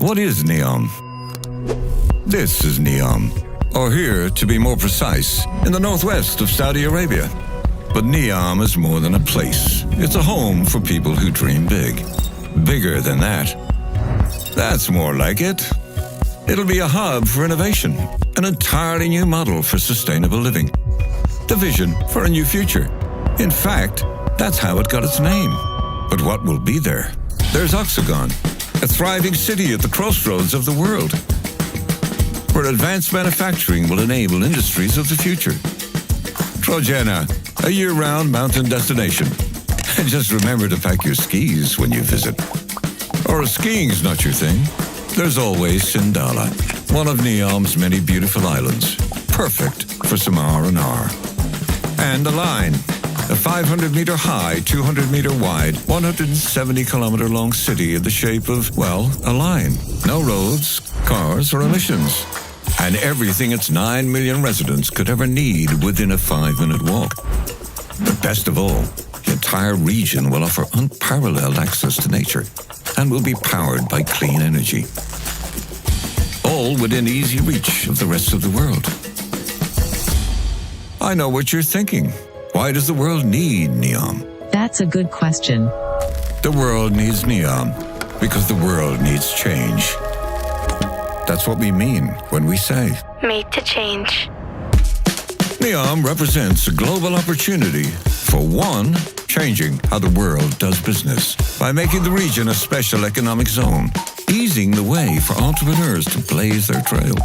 what is Neom? This is Neom, or here, to be more precise, in the northwest of Saudi Arabia. But Neom is more than a place. It's a home for people who dream big. Bigger than that. That's more like it. It'll be a hub for innovation, an entirely new model for sustainable living. The vision for a new future. In fact, that's how it got its name. But what will be there? There's Oxagon, a thriving city at the crossroads of the world, where advanced manufacturing will enable industries of the future. Trojena, a year-round mountain destination. And just remember to pack your skis when you visit. Or if skiing's not your thing, there's always Sindala, one of Neom's many beautiful islands, perfect for some R&R. And Align, a 500-meter high, 200-meter wide, 170-kilometer long city in the shape of, well, a line. No roads, cars, or emissions. And everything its 9 million residents could ever need within a 5-minute walk. But best of all, the entire region will offer unparalleled access to nature and will be powered by clean energy. All within easy reach of the rest of the world. I know what you're thinking. Why does the world need Neom? That's a good question. The world needs Neom because the world needs change. That's what we mean when we say Made to change. Neom represents a global opportunity for one, changing how the world does business by making the region a special economic zone, easing the way for entrepreneurs to blaze their trail.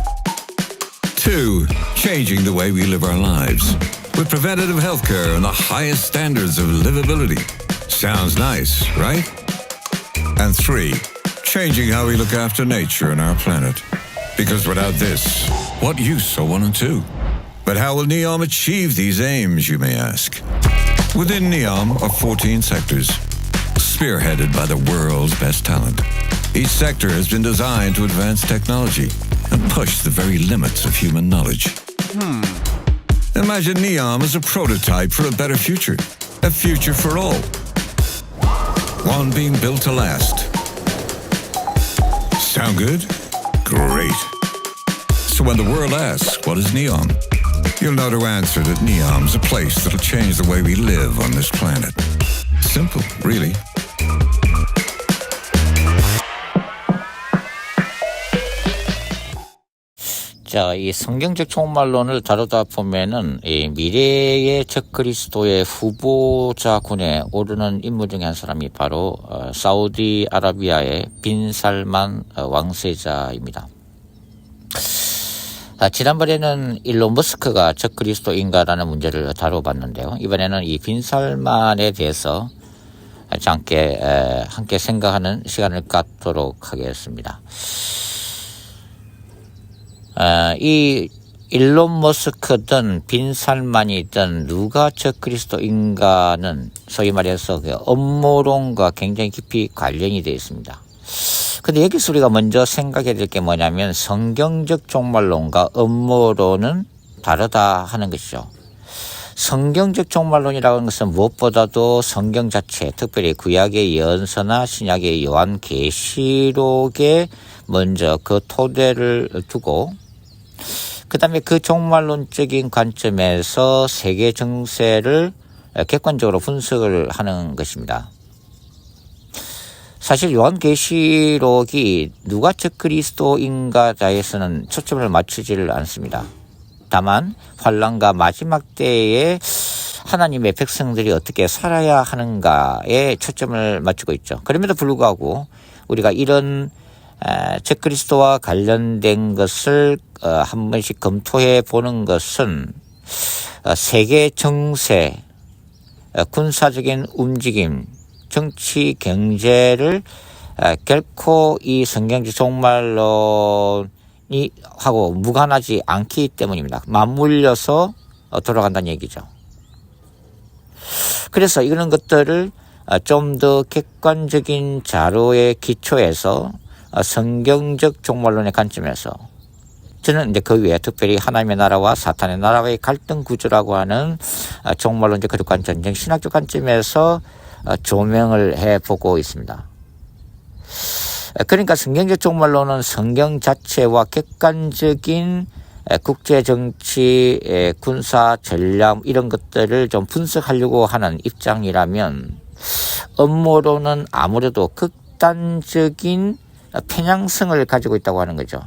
Two, changing the way we live our lives with preventative healthcare and the highest standards of livability. Sounds nice, right? And three, changing how we look after nature and our planet. Because without this, what use are 1 and 2? But how will Neom achieve these aims, you may ask? Within Neom are 14 sectors, spearheaded by the world's best talent. Each sector has been designed to advance technology and push the very limits of human knowledge. Imagine Neom as a prototype for a better future, a future for all. One being built to last. Sound good? Great. So when the world asks, what is Neom? You'll know to answer that Neom's a place that'll change the way we live on this planet. Simple, really. 자, 이 성경적 종말론을 다루다 보면은 이 미래의 적그리스도의 후보자군에 오르는 인물 중에 한 사람이 바로 사우디아라비아의 빈 살만 왕세자입니다. 지난번에는 일론 머스크가 적그리스도인가라는 문제를 다뤄봤는데요. 이번에는 이 빈 살만에 대해서 함께 생각하는 시간을 갖도록 하겠습니다. 이 일론 머스크든 빈 살만이든 누가 적그리스도인가는 소위 말해서 그 음모론과 굉장히 깊이 관련이 되어 있습니다. 근데 여기서 우리가 먼저 생각해야 될 게 뭐냐면 성경적 종말론과 음모론은 다르다 하는 것이죠. 성경적 종말론이라고 하는 것은 무엇보다도 성경 자체, 특별히 구약의 예언서나 신약의 요한계시록에 먼저 그 토대를 두고 그 다음에 그 종말론적인 관점에서 세계 정세를 객관적으로 분석을 하는 것입니다. 사실 요한계시록이 누가 적그리스도인가에서는 초점을 맞추지를 않습니다. 다만 환란과 마지막 때에 하나님의 백성들이 어떻게 살아야 하는가에 초점을 맞추고 있죠. 그럼에도 불구하고 우리가 이런 적그리스도와 관련된 것을 한 번씩 검토해 보는 것은 세계 정세, 군사적인 움직임, 정치, 경제를 결코 이 성경적 종말론이 하고 무관하지 않기 때문입니다. 맞물려서 돌아간다는 얘기죠. 그래서 이런 것들을 좀 더 객관적인 자료에 기초해서 성경적 종말론의 관점에서 저는 이제 그 외에 특별히 하나님의 나라와 사탄의 나라의 갈등 구조라고 하는 종말론적 거룩한 전쟁 신학적 관점에서 조명을 해보고 있습니다. 그러니까 성경적 종말론은 성경 자체와 객관적인 국제 정치, 군사 전략 이런 것들을 좀 분석하려고 하는 입장이라면 음모론은 아무래도 극단적인 편향성을 가지고 있다고 하는 거죠.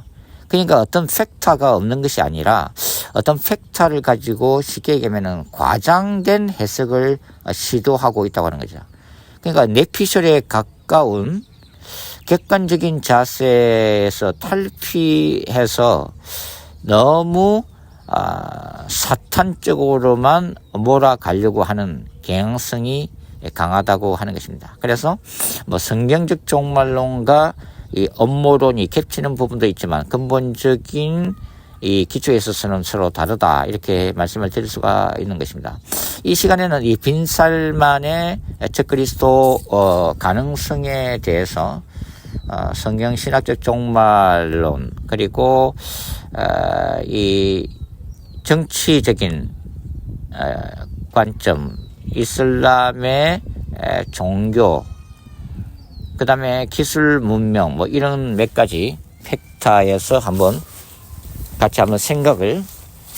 그러니까 어떤 팩터가 없는 것이 아니라 어떤 팩터를 가지고 쉽게 얘기하면 과장된 해석을 시도하고 있다고 하는 거죠. 그러니까 뇌피셜에 가까운 객관적인 자세에서 탈피해서 너무 사탄 쪽으로만 몰아가려고 하는 경향성이 강하다고 하는 것입니다. 그래서 뭐 성경적 종말론과 이 음모론이 겹치는 부분도 있지만 근본적인 이 기초에 있어서는 서로 다르다 이렇게 말씀을 드릴 수가 있는 것입니다. 이 시간에는 이 빈살만의 적그리스도 가능성에 대해서 성경 신학적 종말론 그리고 이 정치적인 관점, 이슬람의 종교, 그 다음에 기술 문명 뭐 이런 몇 가지 팩터에서 같이 한번 생각을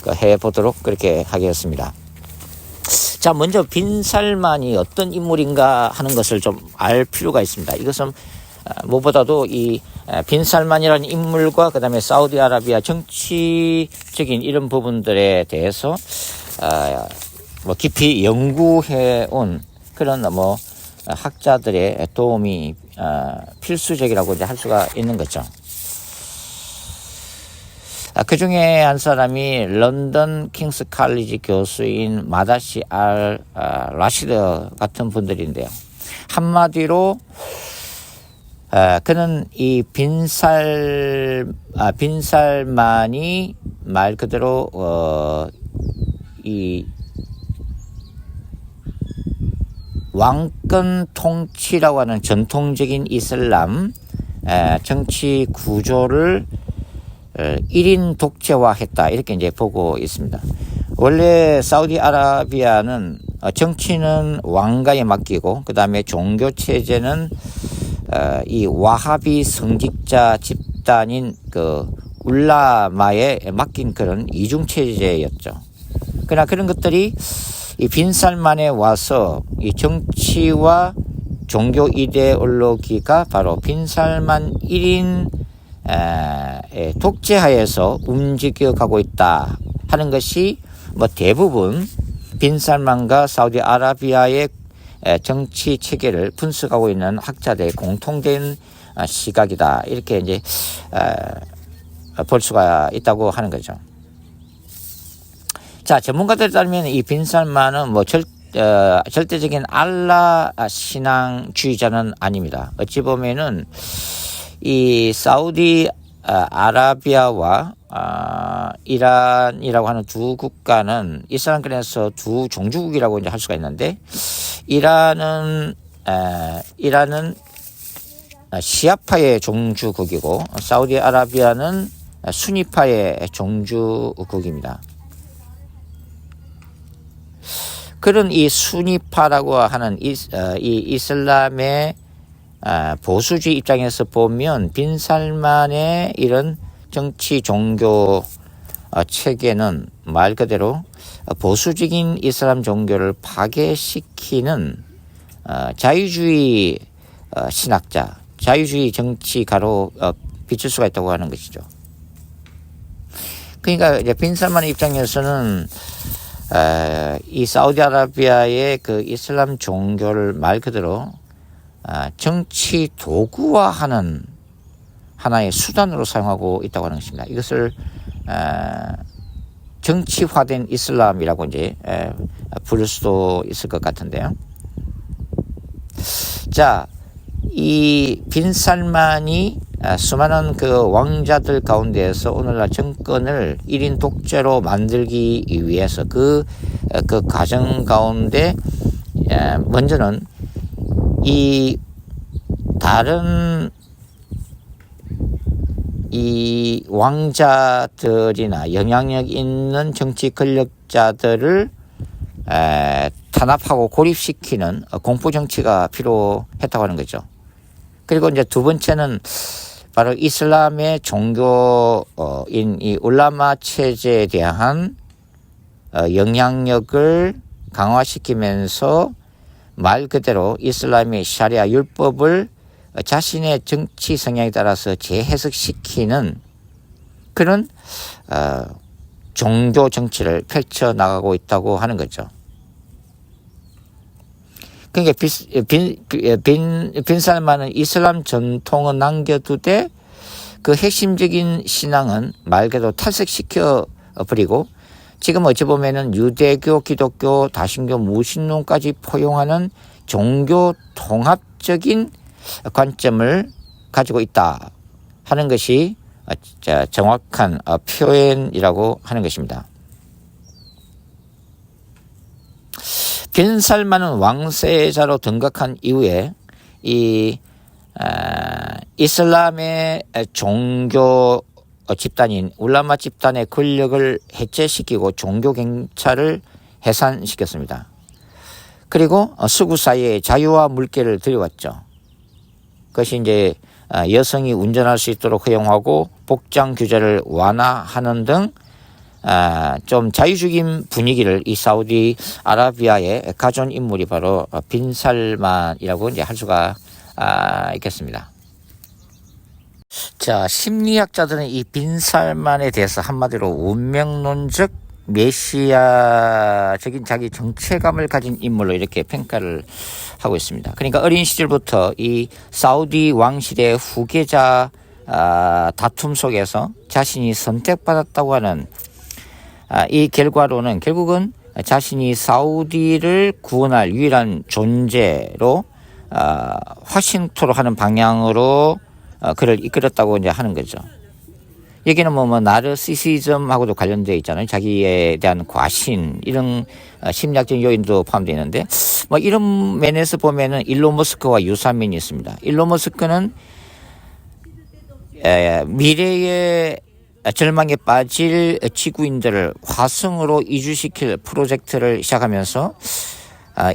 해보도록 그렇게 하겠습니다. 자, 먼저 빈살만이 어떤 인물인가 하는 것을 좀 알 필요가 있습니다. 이것은 무엇보다도 이 빈살만이라는 인물과 그 다음에 사우디아라비아 정치적인 이런 부분들에 대해서 뭐 깊이 연구해 온 그런 뭐 학자들의 도움이 필수적이라고 이제 할 수가 있는 거죠. 그 중에 한 사람이 런던 킹스 칼리지 교수인 마다시 알 라시드 같은 분들인데요. 한마디로 그는 이 빈살만이 말 그대로 이 왕권 통치라고 하는 전통적인 이슬람 정치 구조를 1인 독재화했다 이렇게 이제 보고 있습니다. 원래 사우디아라비아는 정치는 왕가에 맡기고 그 다음에 종교 체제는 이 와하비 성직자 집단인 그 울라마에 맡긴 그런 이중 체제였죠. 그러나 그런 것들이 이 빈살만에 와서 이 정치와 종교 이데올로기가 바로 빈살만 1인 독재하에서 움직여가고 있다 하는 것이 뭐 대부분 빈살만과 사우디아라비아의 정치 체계를 분석하고 있는 학자들의 공통된 시각이다 이렇게 이제 볼 수가 있다고 하는 거죠. 자, 전문가들에 따르면 이 빈살만은 뭐 절대적인 알라 신앙주의자는 아닙니다. 어찌 보면은 이 사우디 아라비아와 이란이라고 하는 두 국가는 이슬람권에서 두 종주국이라고 이제 할 수가 있는데 이란은 시아파의 종주국이고 사우디아라비아는 수니파의 종주국입니다. 그런 이 수니파라고 하는 이 이슬람의 보수주의 입장에서 보면 빈살만의 이런 정치 종교 체계는 말 그대로 보수적인 이슬람 종교를 파괴시키는 자유주의 신학자, 자유주의 정치가로 비출 수가 있다고 하는 것이죠. 그러니까 이제 빈살만의 입장에서는 이 사우디아라비아의 그 이슬람 종교를 말 그대로 정치 도구화하는 하나의 수단으로 사용하고 있다고 하는 것입니다. 이것을 정치화된 이슬람이라고 이제 부를 수도 있을 것 같은데요. 자, 이 빈살만이 수많은 그 왕자들 가운데에서 오늘날 정권을 1인 독재로 만들기 위해서 그 과정 가운데 먼저는 이 다른 이 왕자들이나 영향력 있는 정치 권력자들을 탄압하고 고립시키는 공포 정치가 필요했다고 하는 거죠. 그리고 이제 두 번째는 바로 이슬람의 종교인 이 울라마 체제에 대한 영향력을 강화시키면서 말 그대로 이슬람의 샤리아 율법을 자신의 정치 성향에 따라서 재해석시키는 그런 종교 정치를 펼쳐나가고 있다고 하는 거죠. 그러니까 빈 살만은 이슬람 전통은 남겨두되 그 핵심적인 신앙은 말 그대로 탈색시켜 버리고 지금 어찌 보면은 유대교, 기독교, 다신교, 무신론까지 포용하는 종교 통합적인 관점을 가지고 있다 하는 것이 정확한 표현이라고 하는 것입니다. 빈 살만은 왕세자로 등극한 이후에 이 이슬람의 종교 집단인 울라마 집단의 권력을 해체시키고 종교 경찰을 해산시켰습니다. 그리고 서구 사회에 자유와 물결을 들여왔죠. 그것이 이제 여성이 운전할 수 있도록 허용하고 복장 규제를 완화하는 등 좀 자유적인 분위기를 이 사우디 아라비아에 가져온 인물이 바로 빈 살만이라고 이제 할 수가 있겠습니다. 자, 심리학자들은 이 빈 살만에 대해서 한마디로 운명론적 메시아적인 자기 정체감을 가진 인물로 이렇게 평가를 하고 있습니다. 그러니까 어린 시절부터 이 사우디 왕실의 후계자 다툼 속에서 자신이 선택받았다고 하는 이 결과로는 결국은 자신이 사우디를 구원할 유일한 존재로 화신토록 하는 방향으로 그를 이끌었다고 이제 하는 거죠. 여기는 뭐 나르시시즘하고도 관련되어 있잖아요. 자기에 대한 과신 이런 심리학적인 요인도 포함되어 있는데 뭐 이런 면에서 보면은 일론 머스크와 유사한 면이 있습니다. 일론 머스크는 미래의 절망에 빠질 지구인들을 화성으로 이주시킬 프로젝트를 시작하면서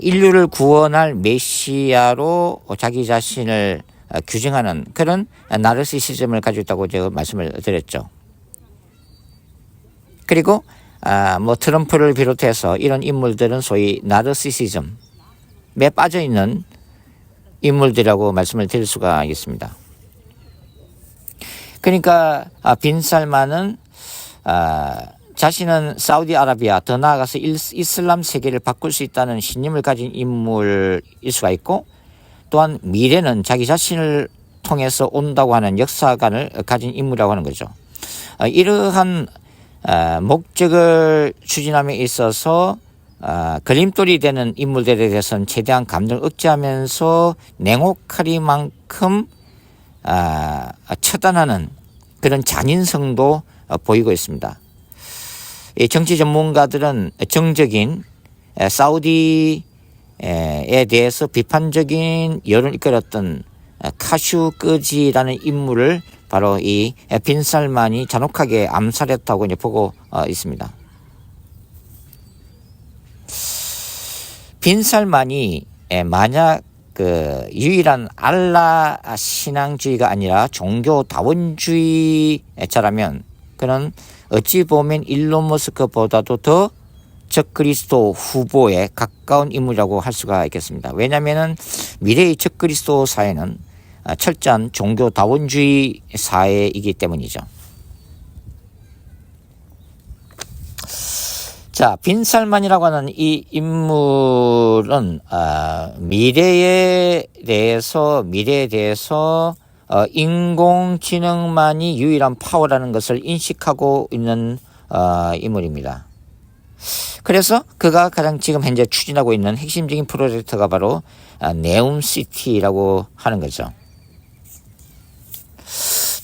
인류를 구원할 메시아로 자기 자신을 규정하는 그런 나르시시즘을 가지고 있다고 제가 말씀을 드렸죠. 그리고 뭐 트럼프를 비롯해서 이런 인물들은 소위 나르시시즘에 빠져 있는 인물들이라고 말씀을 드릴 수가 있습니다. 그러니까 빈 살만은 자신은 사우디아라비아 더 나아가서 이슬람 세계를 바꿀 수 있다는 신념을 가진 인물일 수가 있고 또한 미래는 자기 자신을 통해서 온다고 하는 역사관을 가진 인물이라고 하는 거죠. 이러한 목적을 추진함에 있어서 걸림돌이 되는 인물들에 대해서는 최대한 감정을 억제하면서 냉혹하리만큼 처단하는 그런 잔인성도 보이고 있습니다. 정치 전문가들은 정적인 사우디에 대해서 비판적인 여론을 이끌었던 카슈끄지라는 인물을 바로 이 빈 살만이 잔혹하게 암살했다고 이제 보고 있습니다. 빈 살만이 만약 그 유일한 알라 신앙주의가 아니라 종교 다원주의자라면 그는 어찌 보면 일론 머스크보다도 더 적그리스도 후보에 가까운 인물이라고 할 수가 있겠습니다. 왜냐하면 미래의 적그리스도 사회는 철저한 종교 다원주의 사회이기 때문이죠. 자, 빈 살만이라고 하는 이 인물은 미래에 대해서 인공지능만이 유일한 파워라는 것을 인식하고 있는 인물입니다. 그래서 그가 가장 지금 현재 추진하고 있는 핵심적인 프로젝트가 바로 네옴시티라고 하는 거죠.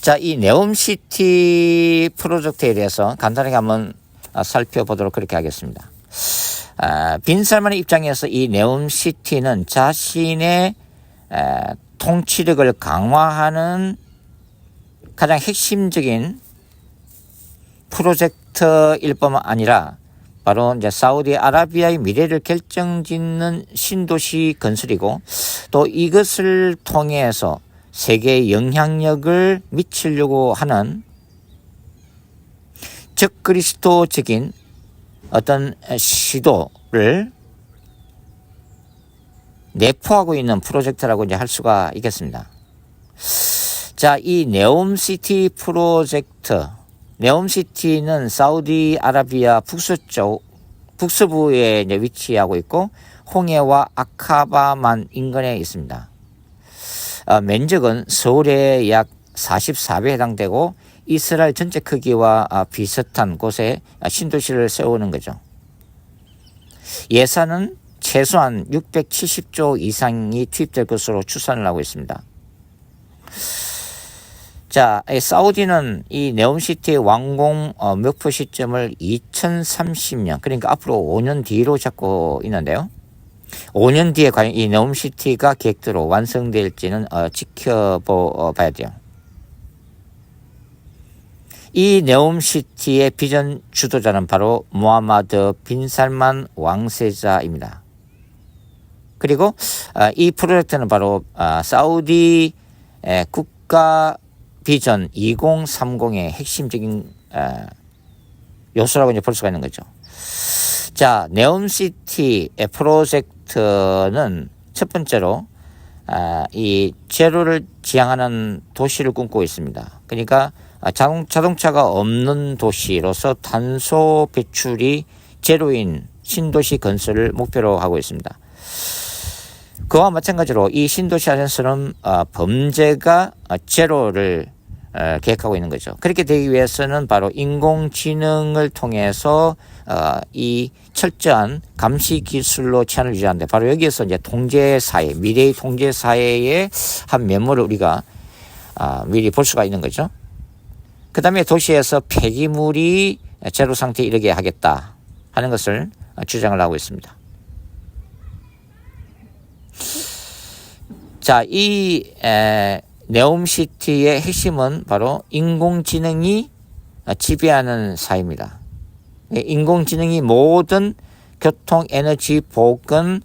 자, 이 네옴시티 프로젝트에 대해서 간단하게 한번 살펴보도록 그렇게 하겠습니다. 빈 살만의 입장에서 이 네옴시티는 자신의 통치력을 강화하는 가장 핵심적인 프로젝트일 뿐만 아니라 바로 이제 사우디아라비아의 미래를 결정짓는 신도시 건설이고 또 이것을 통해서 세계에 영향력을 미치려고 하는 적그리스도적인 어떤 시도를 내포하고 있는 프로젝트라고 이제 할 수가 있겠습니다. 자, 이 네옴시티 프로젝트, 네옴시티는 사우디아라비아 북서부에 이제 위치하고 있고 홍해와 아카바만 인근에 있습니다. 면적은 서울의 약 44배에 해당되고 이스라엘 전체 크기와 비슷한 곳에 신도시를 세우는 거죠. 예산은 최소한 670조 이상이 투입될 것으로 추산을 하고 있습니다. 자, 사우디는 이 네옴시티의 완공 목표 시점을 2030년, 그러니까 앞으로 5년 뒤로 잡고 있는데요. 5년 뒤에 과연 이 네옴시티가 계획대로 완성될지는 지켜봐야 돼요. 이 네옴시티의 비전 주도자는 바로 무하마드 빈 살만 왕세자입니다. 그리고 이 프로젝트는 바로 사우디 국가 비전 2030의 핵심적인 요소라고 이제 볼 수가 있는 거죠. 자, 네옴시티 프로젝트는 첫 번째로 이 제로를 지향하는 도시를 꿈꾸고 있습니다. 그러니까 자동차가 없는 도시로서 탄소 배출이 제로인 신도시 건설을 목표로 하고 있습니다. 그와 마찬가지로 이 신도시 안에서는 범죄가 제로를 계획하고 있는 거죠. 그렇게 되기 위해서는 바로 인공지능을 통해서 이 철저한 감시 기술로 치안을 유지하는데 바로 여기에서 이제 통제사회, 미래의 통제사회의 한 면모를 우리가 미리 볼 수가 있는 거죠. 그 다음에 도시에서 폐기물이 제로 상태에 이르게 하겠다 하는 것을 주장을 하고 있습니다. 자, 이 네옴시티의 핵심은 바로 인공지능이 지배하는 사회입니다. 인공지능이 모든 교통, 에너지, 보건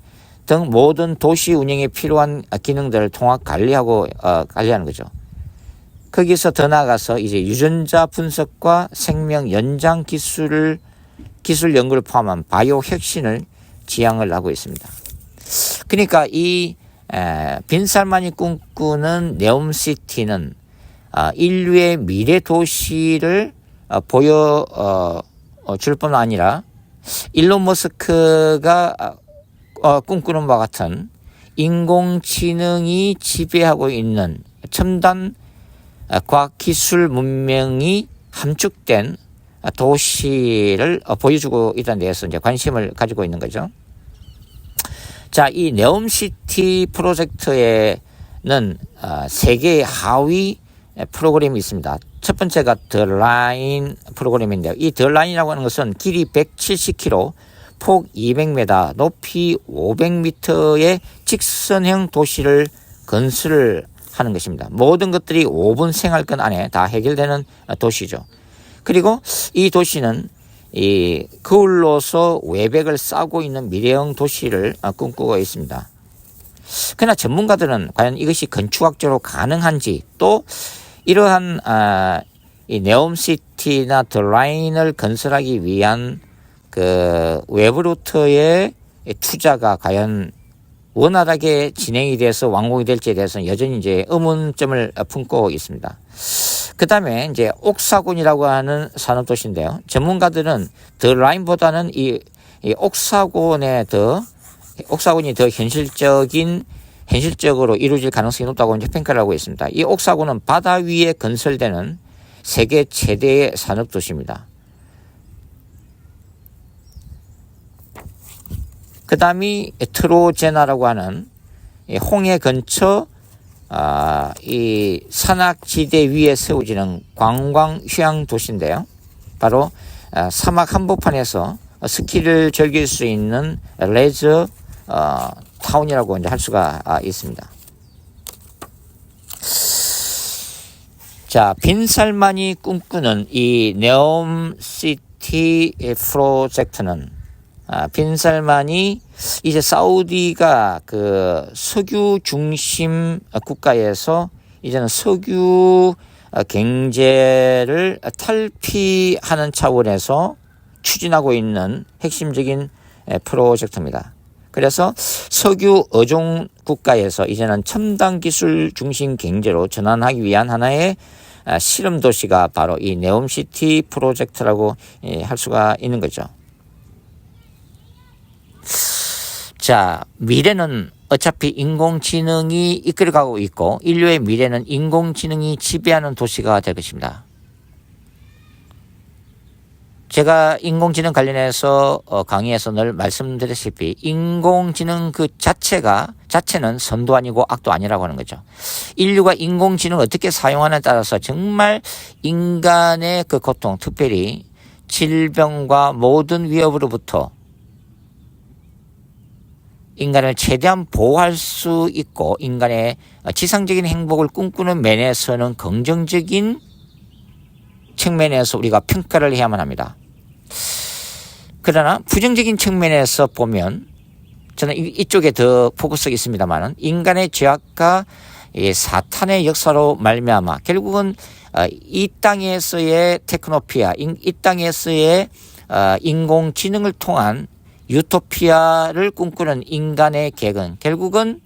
등 모든 도시 운영에 필요한 기능들을 통합 관리하는 거죠. 거기서 더 나아가서 이제 유전자 분석과 생명 연장 기술 연구를 포함한 바이오 혁신을 지향을 하고 있습니다. 그러니까 이 빈 살만이 꿈꾸는 네옴시티는 인류의 미래 도시를 보여줄 뿐 아니라 일론 머스크가 꿈꾸는 바와 같은 인공지능이 지배하고 있는 첨단 과학기술 문명이 함축된 도시를 보여주고 있다는 데에서 이제 관심을 가지고 있는 거죠. 자, 이 네옴시티 프로젝트에는 3개의 하위 프로그램이 있습니다. 첫 번째가 더 라인 프로그램인데요. 이 더 라인이라고 하는 것은 길이 170km, 폭 200m, 높이 500m의 직선형 도시를 건설을 하는 것입니다. 모든 것들이 5분 생활권 안에 다 해결되는 도시죠. 그리고 이 도시는 이 거울로서 외벽을 쌓고 있는 미래형 도시를 꿈꾸고 있습니다. 그러나 전문가들은 과연 이것이 건축학적으로 가능한지, 또 이러한 이 네옴시티나 더 라인을 건설하기 위한 그 외부 루트의 투자가 과연 원활하게 진행이 돼서 완공이 될지에 대해서는 여전히 이제 의문점을 품고 있습니다. 그 다음에 이제 옥사곤이라고 하는 산업도시인데요. 전문가들은 더 라인보다는 이 옥사곤이 더 현실적으로 이루어질 가능성이 높다고 이제 평가를 하고 있습니다. 이 옥사곤은 바다 위에 건설되는 세계 최대의 산업도시입니다. 그 다음이 트로제나라고 하는 홍해 근처 이 산악지대 위에 세워지는 관광 휴양 도시인데요. 바로 사막 한복판에서 스키를 즐길 수 있는 레저 타운이라고 이제 할 수가 있습니다. 자, 빈 살만이 꿈꾸는 이 네옴시티 프로젝트는 빈 살만이 이제 사우디가 그 석유 중심 국가에서 이제는 석유 경제를 탈피하는 차원에서 추진하고 있는 핵심적인 프로젝트입니다. 그래서 석유 의존 국가에서 이제는 첨단 기술 중심 경제로 전환하기 위한 하나의 실험 도시가 바로 이 네옴시티 프로젝트라고 할 수가 있는 거죠. 자, 미래는 어차피 인공지능이 이끌어가고 있고 인류의 미래는 인공지능이 지배하는 도시가 될 것입니다. 제가 인공지능 관련해서 강의에서 늘 말씀드렸다시피 인공지능 그 자체는 선도 아니고 악도 아니라고 하는 거죠. 인류가 인공지능을 어떻게 사용하느냐에 따라서 정말 인간의 그 고통, 특별히 질병과 모든 위협으로부터 인간을 최대한 보호할 수 있고 인간의 지상적인 행복을 꿈꾸는 면에서는 긍정적인 측면에서 우리가 평가를 해야만 합니다. 그러나 부정적인 측면에서 보면 저는 이쪽에 더 포커스가 있습니다만 인간의 죄악과 사탄의 역사로 말미암아 결국은 이 땅에서의 테크노피아, 이 땅에서의 인공지능을 통한 유토피아를 꿈꾸는 인간의 계획은 결국은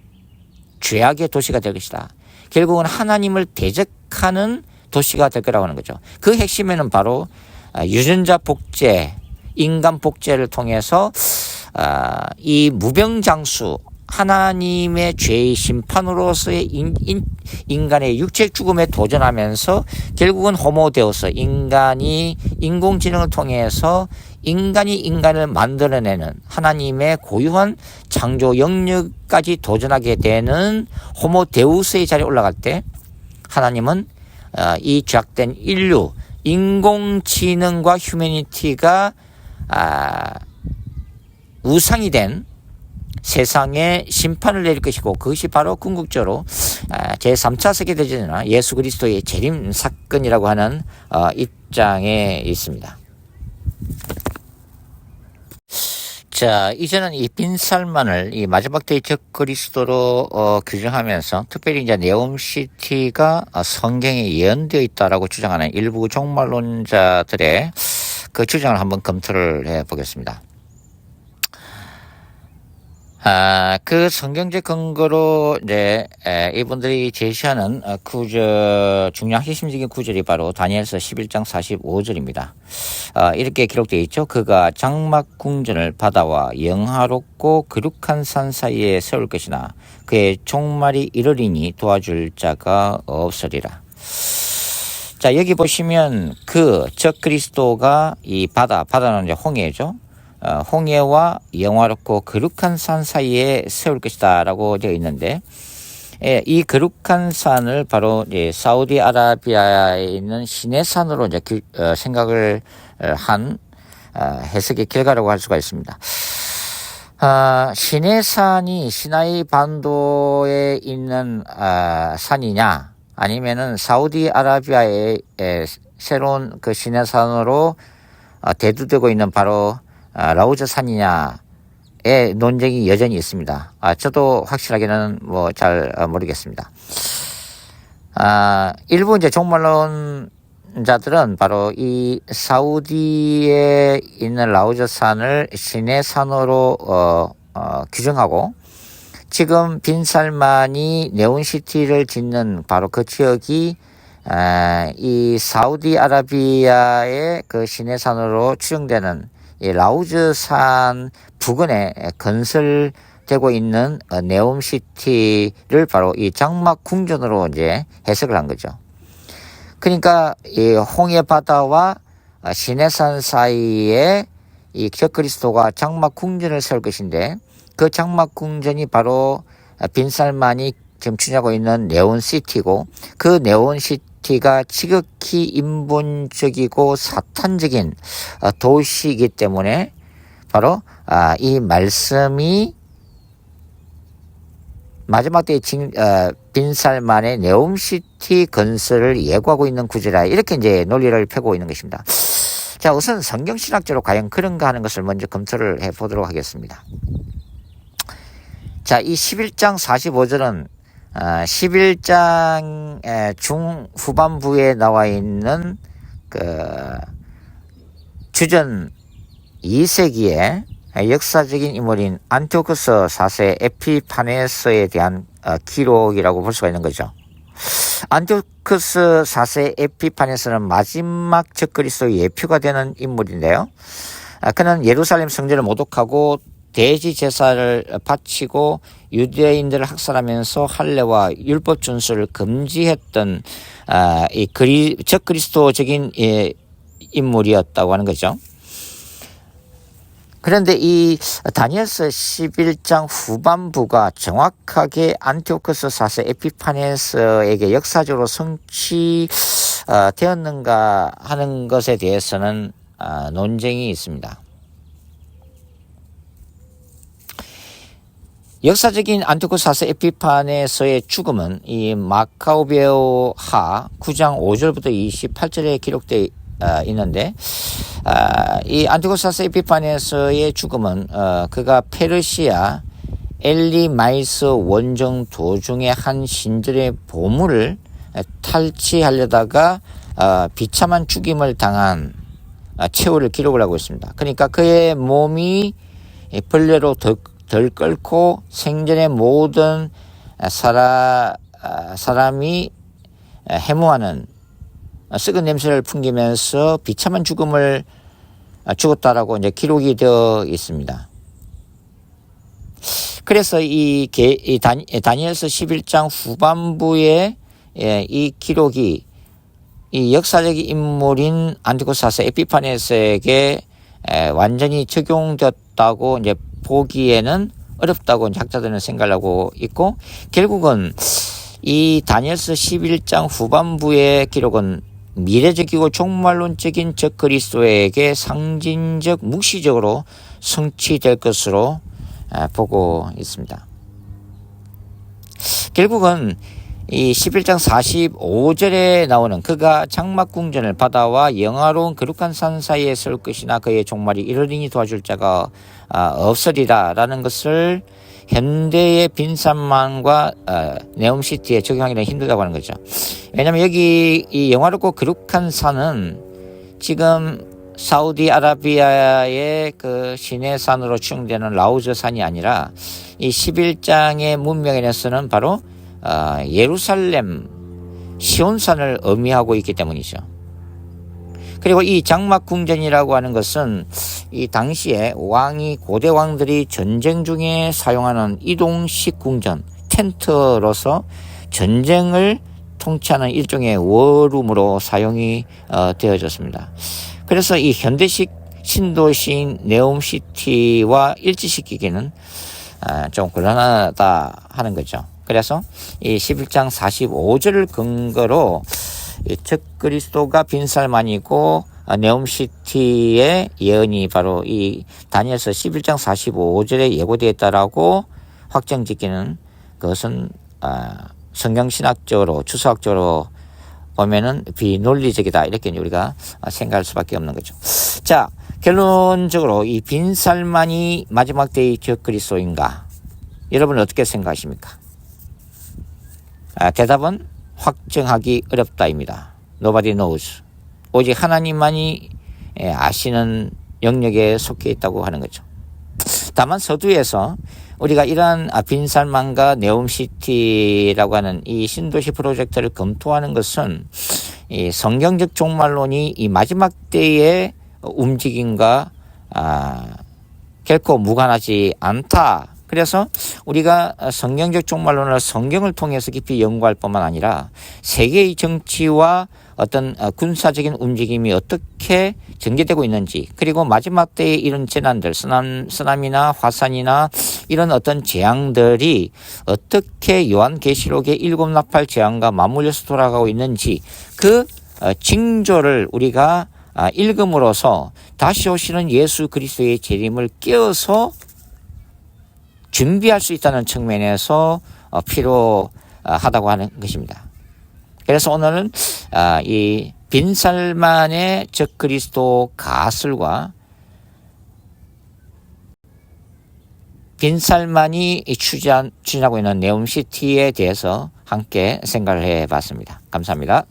죄악의 도시가 될 것이다. 결국은 하나님을 대적하는 도시가 될 거라고 하는 거죠. 그 핵심에는 바로 유전자 복제, 인간 복제를 통해서 이 무병장수 하나님의 죄의 심판으로서의 인간의 육체 죽음에 도전하면서 결국은 호모데우스 인간이 인공지능을 통해서 인간이 인간을 만들어내는 하나님의 고유한 창조 영역까지 도전하게 되는 호모데우스의 자리에 올라갈 때 하나님은 이 죄악된 인류 인공지능과 휴머니티가 우상이 된 세상에 심판을 내릴 것이고 그것이 바로 궁극적으로 제3차 세계대전이나 예수 그리스도의 재림 사건이라고 하는 입장에 있습니다. 자, 이제는 이 빈살만을 이 마지막 때의 적그리스도로 규정하면서 특별히 이제 네옴시티가 성경에 예언되어 있다라고 주장하는 일부 종말론자들의 그 주장을 한번 검토를 해 보겠습니다. 그 성경적 근거로 이제 이분들이 제시하는 구절, 중요한 핵심적인 구절이 바로 다니엘서 11장 45절입니다. 이렇게 기록되어 있죠. 그가 장막 궁전을 바다와 영화롭고 거룩한 산 사이에 세울 것이나 그의 종말이 이르리니 도와줄 자가 없으리라. 자, 여기 보시면 그 적그리스도가 이 바다는 이제 홍해죠. 홍해와 영화롭고 거룩한 산 사이에 세울 것이다 라고 되어 있는데 이 거룩한 산을 바로 이제 사우디아라비아에 있는 시내산으로 이제 생각을 한 해석의 결과라고 할 수가 있습니다. 시내산이 시나이 반도에 있는 산이냐 아니면은 사우디아라비아의 새로운 그 시내산으로 대두되고 있는 바로 라우즈 산이냐의 논쟁이 여전히 있습니다. 저도 확실하게는 잘 모르겠습니다. 일부 이제 종말론자들은 바로 이 사우디에 있는 라우즈 산을 시내산으로 규정하고 지금 빈살만이 네온시티를 짓는 바로 그 지역이 이 사우디아라비아의 그 시내산으로 추정되는 이 라우즈산 부근에 건설되고 있는 네옴시티를 바로 이 장막 궁전으로 이제 해석을 한 거죠. 그러니까 이 홍해 바다와 시내산 사이에 이 적그리스도가 장막 궁전을 세울 것인데 그 장막 궁전이 바로 빈살만이 지금 추진하고 있는 네온시티고 그 네온시티가 지극히 인본적이고 사탄적인 도시이기 때문에 바로 이 말씀이 마지막 때의 빈살만의 네옴시티 건설을 예고하고 있는 구절이라 이렇게 이제 논리를 펴고 있는 것입니다. 자, 우선 성경신학적으로 과연 그런가 하는 것을 먼저 검토를 해보도록 하겠습니다. 자, 이 11장 45절은 11장 중후반부에 나와 있는 그 주전 2세기의 역사적인 인물인 안티오쿠스 4세 에피파네스에 대한 기록이라고 볼 수가 있는 거죠. 안티오쿠스 4세 에피파네스는 마지막 적그리스도의 예표가 되는 인물인데요. 그는 예루살렘 성전을 모독하고 대지 제사를 바치고 유대인들을 학살하면서 할례와 율법 준수를 금지했던 이 적그리스도적인 인물이었다고 하는 거죠. 그런데 이 다니엘서 11장 후반부가 정확하게 안티오쿠스 4세 에피파네스에게 역사적으로 성취되었는가 하는 것에 대해서는 논쟁이 있습니다. 역사적인 안티오쿠스 4세 에피파네스의 죽음은 이 마카오베오하 9장 5절부터 28절에 기록되어 있는데 이 안티오쿠스 4세 에피파네스의 죽음은 그가 페르시아 엘리마이스 원정 도중에 한 신들의 보물을 탈취하려다가 비참한 죽임을 당한 최후를 기록을 하고 있습니다. 그러니까 그의 몸이 벌레로 덜 끓고 생전의 모든 사람이 해무하는 썩은 냄새를 풍기면서 비참한 죽음을 죽었다라고 이제 기록이 되어 있습니다. 그래서 이 다니엘서 11장 후반부에 이 기록이 이 역사적인 인물인 안티오쿠스 4세 에피파네스에게 완전히 적용되었다고 이제 보기에는 어렵다고 학자들은 생각을 하고 있고, 결국은 이 다니엘서 11장 후반부의 기록은 미래적이고 종말론적인 적그리스도에게 상징적 묵시적으로 성취될 것으로 보고 있습니다. 결국은 이 11장 45절에 나오는 그가 장막궁전을 바다와 영화로운 거룩한 산 사이에 설 것이나 그의 종말이 이르리니 도와줄 자가 없으리라 라는 것을 현대의 빈산만과 네옴시티에 적용하기는 힘들다고 하는 거죠. 왜냐하면 여기 이 영화롭고 거룩한 산은 지금 사우디아라비아의 그 시내산으로 추정되는 라우즈 산이 아니라 이 11장의 문명에서는 바로 예루살렘 시온산을 의미하고 있기 때문이죠. 그리고 이 장막궁전이라고 하는 것은 이 당시에 고대 왕들이 전쟁 중에 사용하는 이동식 궁전, 텐트로서 전쟁을 통치하는 일종의 워룸으로 사용이 되어졌습니다. 그래서 이 현대식 신도시인 네옴시티와 일치시키기는 좀 곤란하다 하는 거죠. 그래서 이 11장 45절을 근거로 적그리스도가 빈살만이고 네옴시티의 예언이 바로 이 다니엘서 11장 45절에 예고되어 있다라고 확정짓기는 그것은 성경신학적으로 추수학적으로 보면은 비논리적이다 이렇게 우리가 생각할 수밖에 없는 거죠. 자, 결론적으로 이 빈살만이 마지막 때의 적그리스도인가? 여러분은 어떻게 생각하십니까? 대답은 확정하기 어렵다입니다. Nobody knows. 오직 하나님만이 아시는 영역에 속해 있다고 하는 거죠. 다만 서두에서 우리가 이러한 빈살만과 네옴시티라고 하는 이 신도시 프로젝트를 검토하는 것은 이 성경적 종말론이 이 마지막 때의 움직임과 결코 무관하지 않다. 그래서 우리가 성경적 종말론을 성경을 통해서 깊이 연구할 뿐만 아니라 세계의 정치와 어떤 군사적인 움직임이 어떻게 전개되고 있는지, 그리고 마지막 때의 이런 재난들, 쓰나미나 화산이나 이런 어떤 재앙들이 어떻게 요한계시록의 7 나팔 재앙과 맞물려서 돌아가고 있는지 그 징조를 우리가 읽음으로써 다시 오시는 예수 그리스도의 재림을 깨어서 준비할 수 있다는 측면에서 필요하다고 하는 것입니다. 그래서 오늘은 이 빈살만의 적그리스도 가설과 빈살만이 추진하고 있는 네옴시티에 대해서 함께 생각을 해봤습니다. 감사합니다.